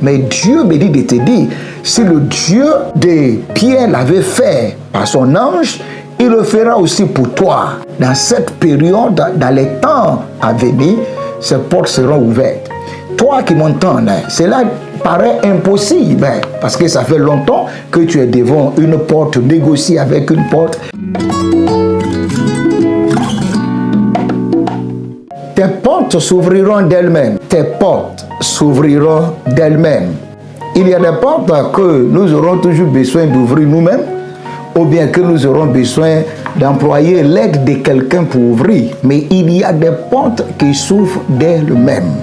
Mais Dieu me dit de te dire, si le Dieu de Pierre l'avait fait par son ange, il le fera aussi pour toi. Dans cette période, dans les temps à venir, ces portes seront ouvertes. Toi qui m'entends, cela paraît impossible, parce que ça fait longtemps que tu es devant une porte, négocie avec une porte. Tes portes s'ouvriront d'elles-mêmes. Tes portes s'ouvriront d'elles-mêmes. Il y a des portes que nous aurons toujours besoin d'ouvrir nous-mêmes, ou bien que nous aurons besoin d'employer l'aide de quelqu'un pour ouvrir. Mais il y a des portes qui s'ouvrent d'elles-mêmes.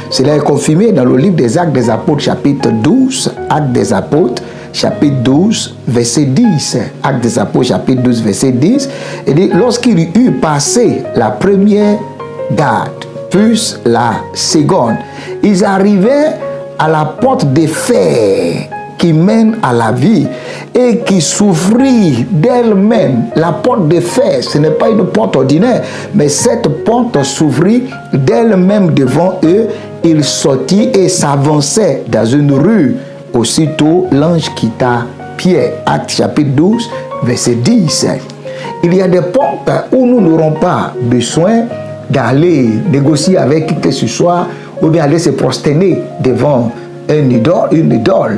Cela est confirmé dans le livre des Actes des Apôtres, chapitre 12, Actes des Apôtres, chapitre 12, verset 10. Actes des Apôtres, chapitre 12, verset 10. Et dit, lorsqu'il eut passé la première garde, puis la seconde, ils arrivaient à la porte de fer qui mène à la vie et qui s'ouvrit d'elle-même. La porte de fer, ce n'est pas une porte ordinaire, mais cette porte s'ouvrit d'elle-même devant eux. Ils sortirent et s'avançaient dans une rue. Aussitôt, l'ange quitta Pierre. Acte chapitre 12, verset 10. Il y a des portes où nous n'aurons pas besoin d'aller négocier avec qui que ce soit ou bien aller se prosterner devant une idole.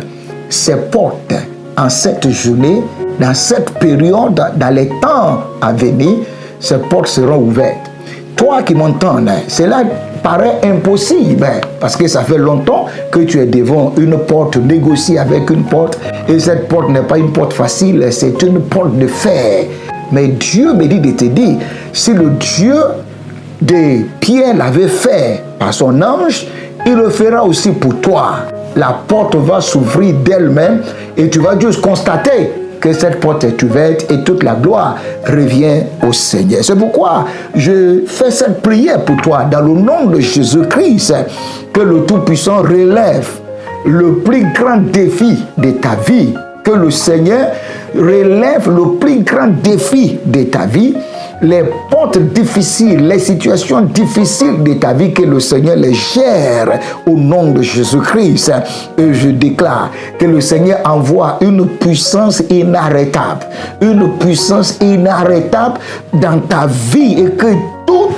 Ces portes, en cette journée, dans cette période, dans les temps à venir, ces portes seront ouvertes. Toi qui m'entends, cela paraît impossible, parce que ça fait longtemps que tu es devant une porte, négocie avec une porte, et cette porte n'est pas une porte facile, c'est une porte de fer. Mais Dieu me dit de te dire, si le Dieu de Pierre l'avait fait par son ange, il le fera aussi pour toi. La porte va s'ouvrir d'elle-même et tu vas juste constater que cette porte est ouverte et toute la gloire revient au Seigneur. C'est pourquoi je fais cette prière pour toi dans le nom de Jésus-Christ, que le Tout-Puissant relève le plus grand défi de ta vie, que le Seigneur relève le plus grand défi de ta vie, les portes difficiles, les situations difficiles de ta vie, que le Seigneur les gère au nom de Jésus-Christ. Et je déclare que le Seigneur envoie une puissance inarrêtable dans ta vie et que tout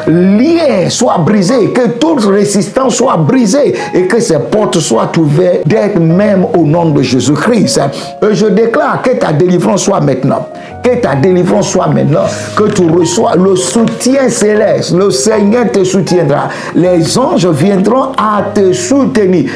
lien soit brisé, que toute résistance soit brisée et que ces portes soient ouvertes d'elles-mêmes au nom de Jésus-Christ. Et je déclare que ta délivrance soit maintenant. Que ta délivrance soit maintenant. Que tu reçois le soutien céleste. Le Seigneur te soutiendra. Les anges viendront à te soutenir.